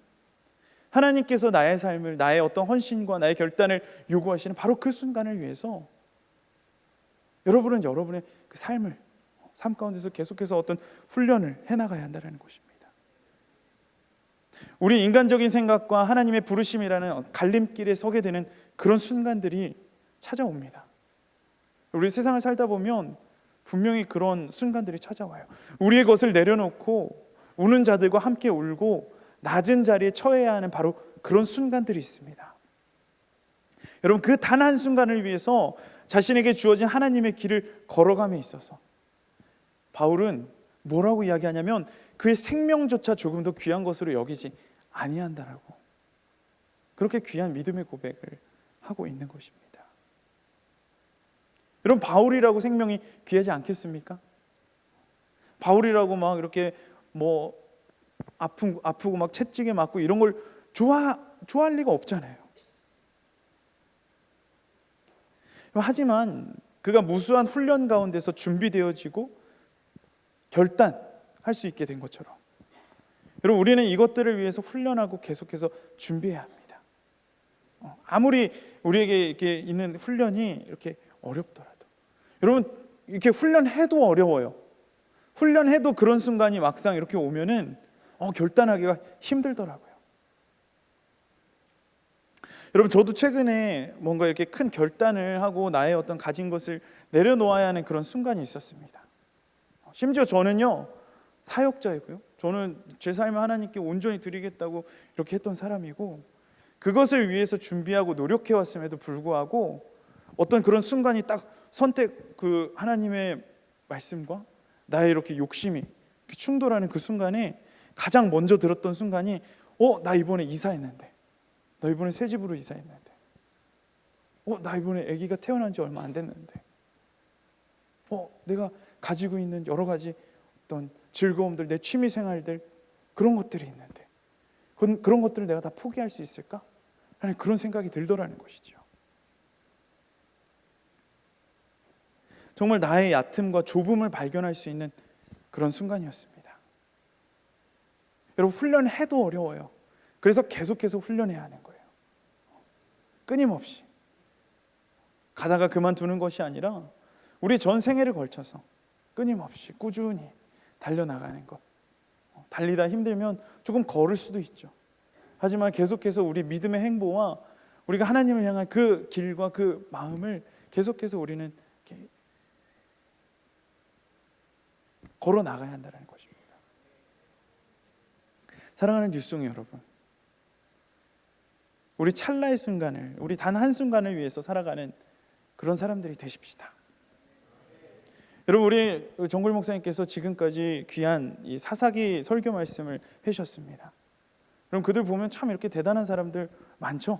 하나님께서 나의 삶을, 나의 어떤 헌신과 나의 결단을 요구하시는 바로 그 순간을 위해서 여러분은 여러분의 그 삶을, 삶 가운데서 계속해서 어떤 훈련을 해나가야 한다는 것입니다. 우리 인간적인 생각과 하나님의 부르심이라는 갈림길에 서게 되는 그런 순간들이 찾아옵니다. 우리 세상을 살다 보면 분명히 그런 순간들이 찾아와요. 우리의 것을 내려놓고 우는 자들과 함께 울고 낮은 자리에 처해야 하는 바로 그런 순간들이 있습니다. 여러분 그 단 한순간을 위해서 자신에게 주어진 하나님의 길을 걸어감에 있어서 바울은 뭐라고 이야기하냐면 그의 생명조차 조금 더 귀한 것으로 여기지 아니한다라고, 그렇게 귀한 믿음의 고백을 하고 있는 것입니다. 여러분 바울이라고 생명이 귀하지 않겠습니까? 바울이라고 막 이렇게 뭐 아프고 막 채찍에 맞고 이런 걸 좋아할 리가 없잖아요. 하지만 그가 무수한 훈련 가운데서 준비되어지고 결단할 수 있게 된 것처럼 여러분 우리는 이것들을 위해서 훈련하고 계속해서 준비해야 합니다. 아무리 우리에게 이렇게 있는 훈련이 이렇게 어렵더라도 여러분 이렇게 훈련해도 어려워요. 훈련해도 그런 순간이 막상 이렇게 오면은 결단하기가 힘들더라고요. 여러분 저도 최근에 뭔가 이렇게 큰 결단을 하고 나의 어떤 가진 것을 내려놓아야 하는 그런 순간이 있었습니다. 심지어 저는요 사역자이고요, 저는 제 삶을 하나님께 온전히 드리겠다고 이렇게 했던 사람이고 그것을 위해서 준비하고 노력해 왔음에도 불구하고 어떤 그런 순간이 딱 선택, 그 하나님의 말씀과 나의 이렇게 욕심이 충돌하는 그 순간에 가장 먼저 들었던 순간이 나 이번에 이사했는데, 나 이번에 새 집으로 이사했는데, 나 이번에 아기가 태어난 지 얼마 안 됐는데, 내가 가지고 있는 여러 가지 어떤 즐거움들, 내 취미 생활들, 그런 것들이 있는데 그런 것들을 내가 다 포기할 수 있을까? 라는 그런 생각이 들더라는 것이죠. 정말 나의 얕음과 좁음을 발견할 수 있는 그런 순간이었습니다. 여러분, 훈련해도 어려워요. 그래서 계속해서 훈련해야 하는 거예요. 끊임없이. 가다가 그만두는 것이 아니라 우리 전 생애를 걸쳐서 끊임없이 꾸준히 달려나가는 것. 달리다 힘들면 조금 걸을 수도 있죠. 하지만 계속해서 우리 믿음의 행보와 우리가 하나님을 향한 그 길과 그 마음을 계속해서 우리는 이렇게 걸어 나가야 한다는 것입니다. 사랑하는 뉴송이 여러분, 우리 찰나의 순간을, 우리 단 한순간을 위해서 살아가는 그런 사람들이 되십시다. 여러분, 우리 정골 목사님께서 지금까지 귀한 이 사사기 설교 말씀을 해주셨습니다. 그럼 그들 보면 참 이렇게 대단한 사람들 많죠.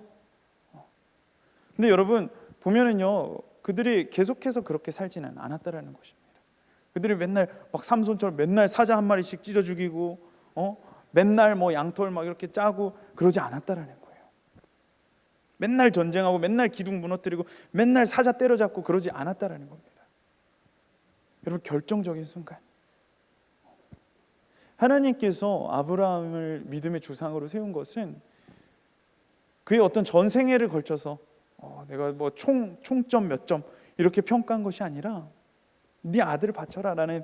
근데 여러분 보면은요, 그들이 계속해서 그렇게 살지는 않았다라는 것입니다. 그들이 맨날 막 삼손처럼 맨날 사자 한 마리씩 찢어 죽이고, 맨날 뭐 양털 막 이렇게 짜고 그러지 않았다라는 거예요. 맨날 전쟁하고 맨날 기둥 무너뜨리고 맨날 사자 때려잡고 그러지 않았다라는 겁니다. 여러분, 결정적인 순간 하나님께서 아브라함을 믿음의 조상으로 세운 것은 그의 어떤 전 생애를 걸쳐서 내가 뭐 총점 몇 점 이렇게 평가한 것이 아니라 네 아들을 바쳐라 라는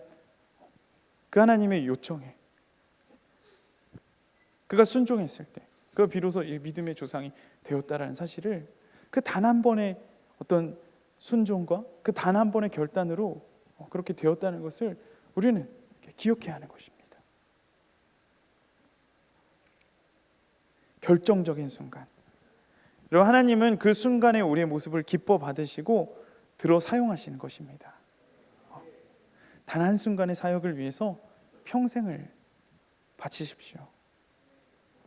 그 하나님의 요청에 그가 순종했을 때 그가 비로소 이 믿음의 조상이 되었다라는 사실을 그 단 한 번의 어떤 순종과 그 단 한 번의 결단으로 그렇게 되었다는 것을 우리는 기억해야 하는 것입니다. 결정적인 순간. 여러분, 하나님은 그 순간에 우리의 모습을 기뻐 받으시고 들어 사용하시는 것입니다. 단 한순간의 사역을 위해서 평생을 바치십시오.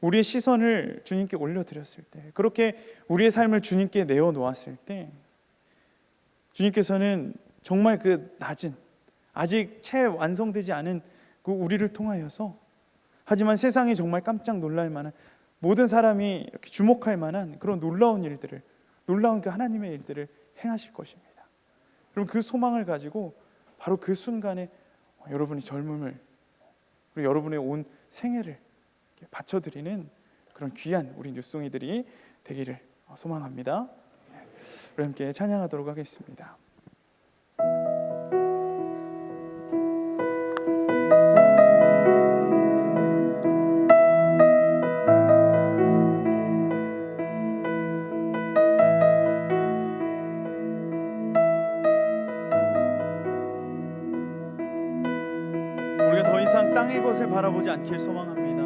우리의 시선을 주님께 올려드렸을 때, 그렇게 우리의 삶을 주님께 내어놓았을 때 주님께서는 정말 그 낮은, 아직 채 완성되지 않은 그 우리를 통하여서, 하지만 세상이 정말 깜짝 놀랄 만한, 모든 사람이 이렇게 주목할 만한 그런 놀라운 일들을, 놀라운 그 하나님의 일들을 행하실 것입니다. 여러분, 그 소망을 가지고 바로 그 순간에 여러분이 젊음을, 그리고 여러분의 온 생애를 바쳐드리는 그런 귀한 우리 뉴송이들이 되기를 소망합니다. 우리 함께 찬양하도록 하겠습니다. 우리가 더 이상 땅의 것을 바라보지 않길 소망합니다.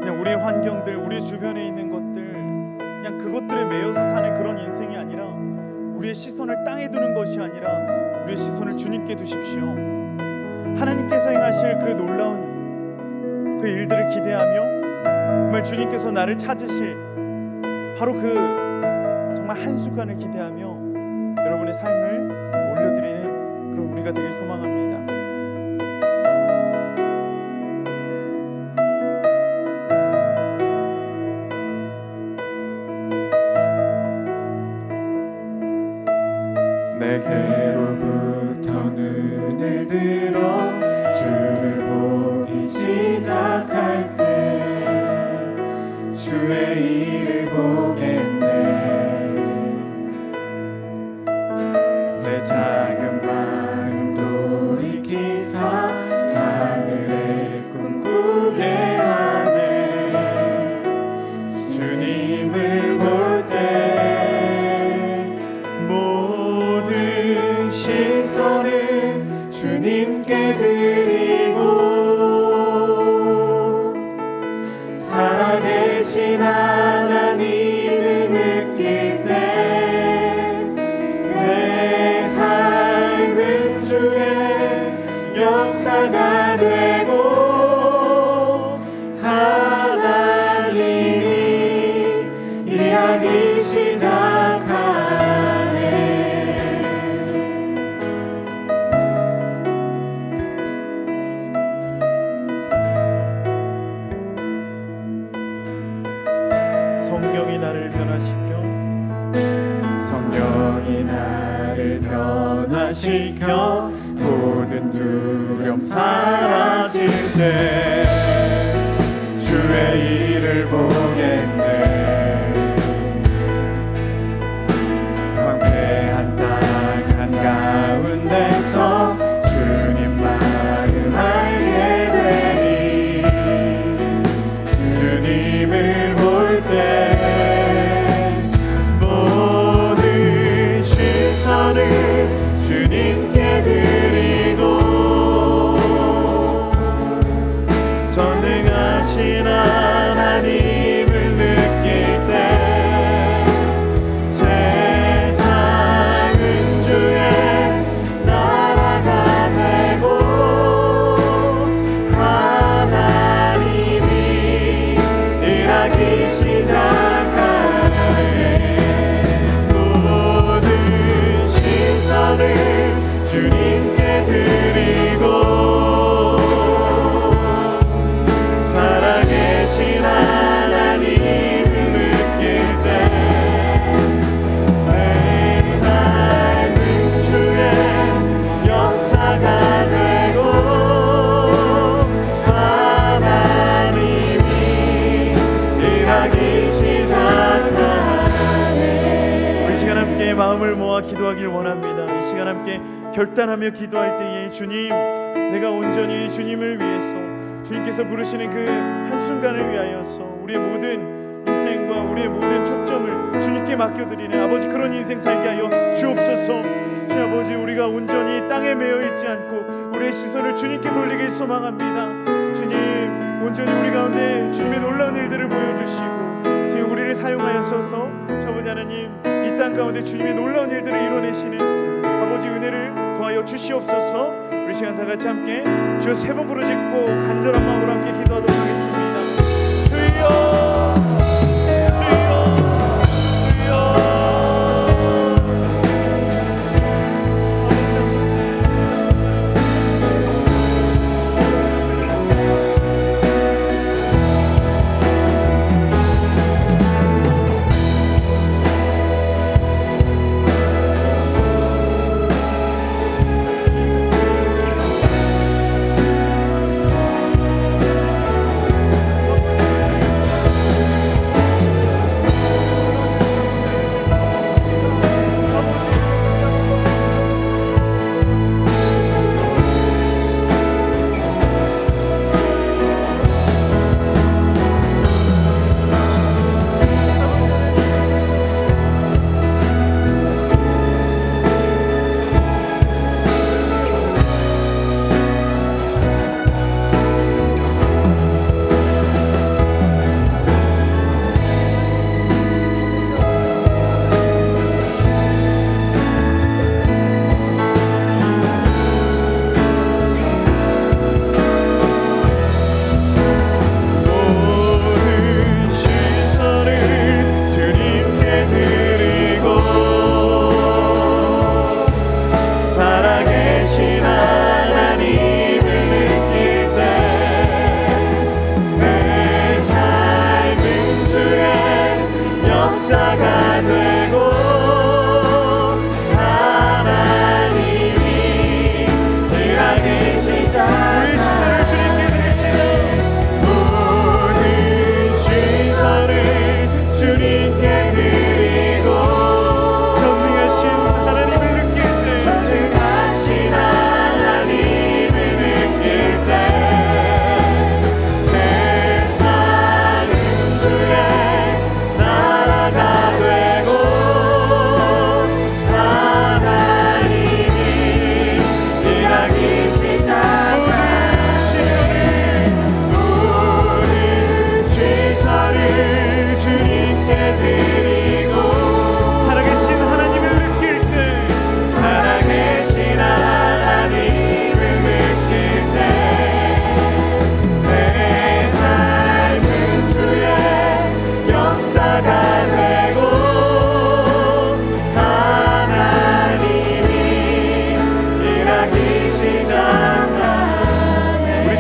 그냥 우리의 환경들, 우리 주변에 있는 것들, 그냥 그것들에 매여서 사는 그런 인생이 아니라 우리의 시선을 땅에 두는 것이 아니라 우리의 시선을 주님께 두십시오. 하나님께서 행하실 그 놀라운 그 일들을 기대하며 정말 주님께서 나를 찾으실 바로 그 정말 한순간을 기대하며 여러분의 삶을 올려드리는 그런 우리가 되길 소망합니다. 내게로부터 눈을 들어 주를 보기 시작할 때 주의 일을 보겠네. 내 작은 마음 돌이키사 하늘을 꿈꾸게 하네. 주님을 볼 때 모든 시선을 주님께 드리고 살아계신 하나님을 느낄 때 내 삶은 주의 역사가 되고 하나님이 일하기 시작하네. 지켜 모든 두려움 사라질 때 주의 일을 보겠네. 황폐한 땅 한가운데서 주님 마음 알게 되리. 주님을 볼 때 모든 시선을 주님께 드리고 전능하신 하나님을 느낄 때 세상은 주의 나라가 되고 하나님이 일하기 시작하네. 모든 시선을 주님께 드리고 살아계신 하나님을 느낄 때 내 삶은 주의 역사가 되고 하나님이 일하기 시작하네. 우리 시간 함께 마음을 모아 기도하길 원합니다. 이 시간 함께 결단하며 기도할 때에 주님, 내가 온전히 주님을 위해서 주님께서 부르시는 그 한순간을 위하여서 우리의 모든 인생과 우리의 모든 초점을 주님께 맡겨드리는 아버지, 그런 인생 살게 하여 주옵소서. 주 아버지, 우리가 온전히 땅에 매여 있지 않고 우리의 시선을 주님께 돌리길 소망합니다. 주님, 온전히 우리 가운데 주님의 놀라운 일들을 보여주시고 주님 우리를 사용하여서서 주 아버지 하나님, 이 땅 가운데 주님의 놀라운 일들을 이뤄내시는 아버지 은혜를 더하여 주시옵소서. 우리 시간 다 같이 함께 주여 세 번 부르짖고 간절한 마음으로 함께 기도하도록 하겠습니다. 주여, 주여,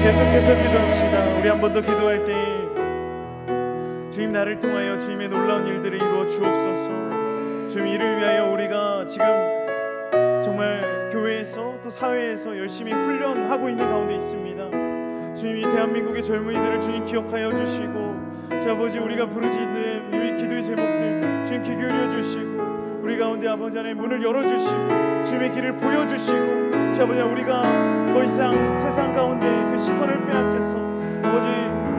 계속해서 기도합시다. 우리 한 번 더 기도할 때 주님, 나를 통하여 주님의 놀라운 일들을 이루어 주옵소서. 주님, 이를 위하여 우리가 지금 정말 교회에서 또 사회에서 열심히 훈련하고 있는 가운데 있습니다. 주님, 이 대한민국의 젊은이들을 주님 기억하여 주시고, 주 아버지, 우리가 부르짖는 이 기도의 제목들 주님 귀 기울여 주시고, 우리 가운데 아버지 하나님 문을 열어주시고 주님의 길을 보여주시고, 주 아버지, 우리가 더 이상 세상 가운데 그 시선을 빼앗겨서 아버지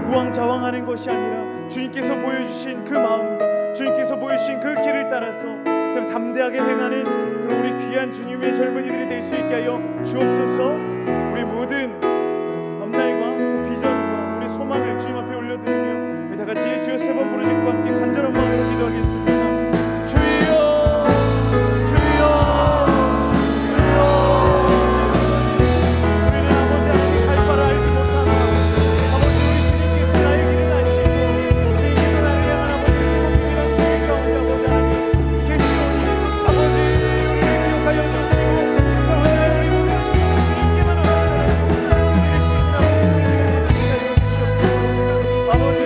우왕좌왕하는 것이 아니라 주님께서 보여주신 그 마음과 주님께서 보여주신 그 길을 따라서 담대하게 행하는 그런 우리 귀한 주님의 젊은이들이 될 수 있게 하여 주옵소서. 우리 모든 앞날과 또 비전과 우리 소망을 주님 앞에 올려드리며 우리 다 같이 주여 세 번 부르짖고 함께 간절한 마음으로 기도하겠습니다. 주여, 주여, 주여. 우리는 아버지 하나님 갈 바를 알지 못하나 아버지, 우리 주님께서 나의 길을 아시고 주님께서 나를 향한 아버지 행복이란 길 가운데 아버지 하나님 계시오니 아버지, 우리를 기억하여 주시고 아버지 우리 모든 시선을 주님께만 올려드리는 드릴 수 있는 아버지 되게 주시옵소서. 아버지,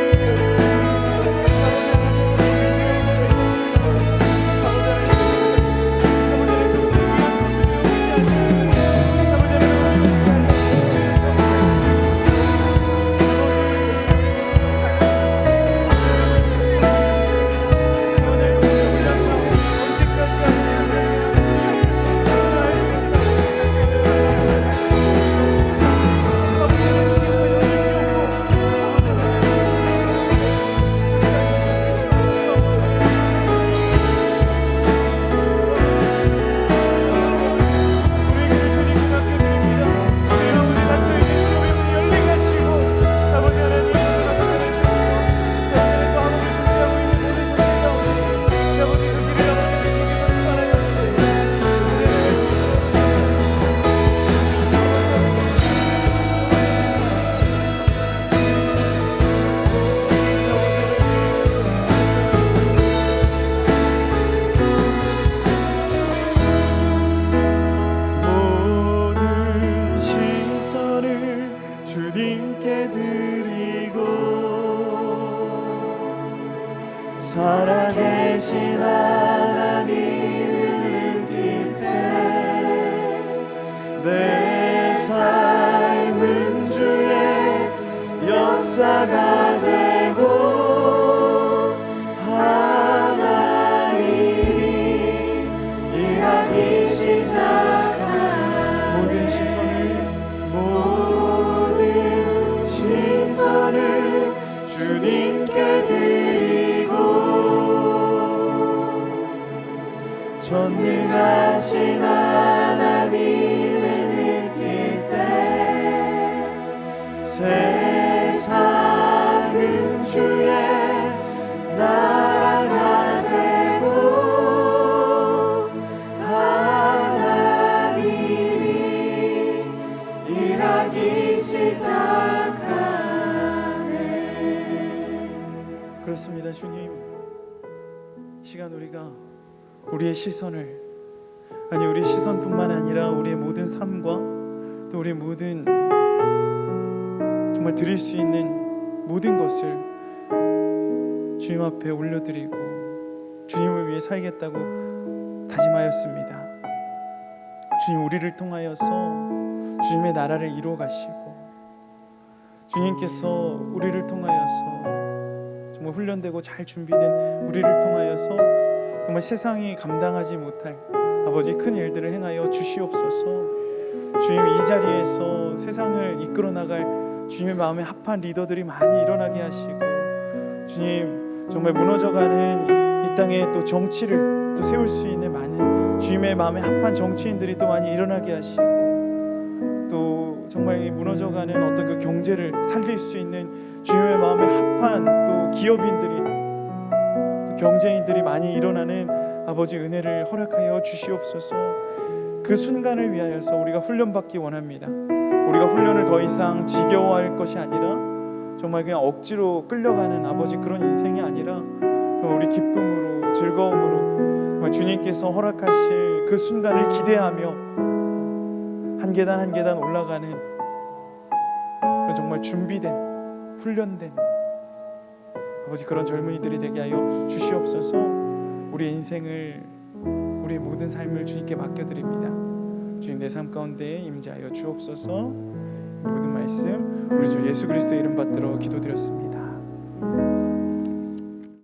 주님께 드리고 살아계신 하나님을 느낄 때 내 삶은 주의 역사가 되고 하나님이 일하기 시작한 모든 시선을 주님께 드리고 전능하신 하나님을 느낄 때 세상은 주의 나라가 되고 하나님이 일하기 시작하네. 그렇습니다. 주님, 이 시간 우리가 우리의 시선을, 아니 우리의 시선뿐만 아니라 우리의 모든 삶과 또 우리의 모든 정말 드릴 수 있는 모든 것을 주님 앞에 올려드리고 주님을 위해 살겠다고 다짐하였습니다. 주님, 우리를 통하여서 주님의 나라를 이루어 가시고 주님께서 우리를 통하여서 정말 훈련되고 잘 준비된 우리를 통하여서 정말 세상이 감당하지 못할 아버지 큰 일들을 행하여 주시옵소서. 주님, 이 자리에서 세상을 이끌어 나갈 주님의 마음에 합한 리더들이 많이 일어나게 하시고 주님, 정말 무너져가는 이 땅에 또 정치를 또 세울 수 있는 많은 주님의 마음에 합한 정치인들이 또 많이 일어나게 하시고 또 정말 이 무너져가는 어떤 그 경제를 살릴 수 있는 주님의 마음에 합한 또 기업인들이 또 경제인들이 많이 일어나는 아버지 은혜를 허락하여 주시옵소서. 그 순간을 위하여서 우리가 훈련받기 원합니다. 우리가 훈련을 더 이상 지겨워할 것이 아니라 정말 그냥 억지로 끌려가는 아버지 그런 인생이 아니라 정말 우리 기쁨으로 즐거움으로 정말 주님께서 허락하실 그 순간을 기대하며 한 계단 한 계단 올라가는 정말 준비된 훈련된 아버지 그런 젊은이들이 되게 하여 주시옵소서. 우리의 인생을, 우리의 모든 삶을 주님께 맡겨드립니다. 주님 내 삶 가운데 임재하여 주옵소서. 모든 말씀 우리 주 예수 그리스도의 이름 받들어 기도드렸습니다.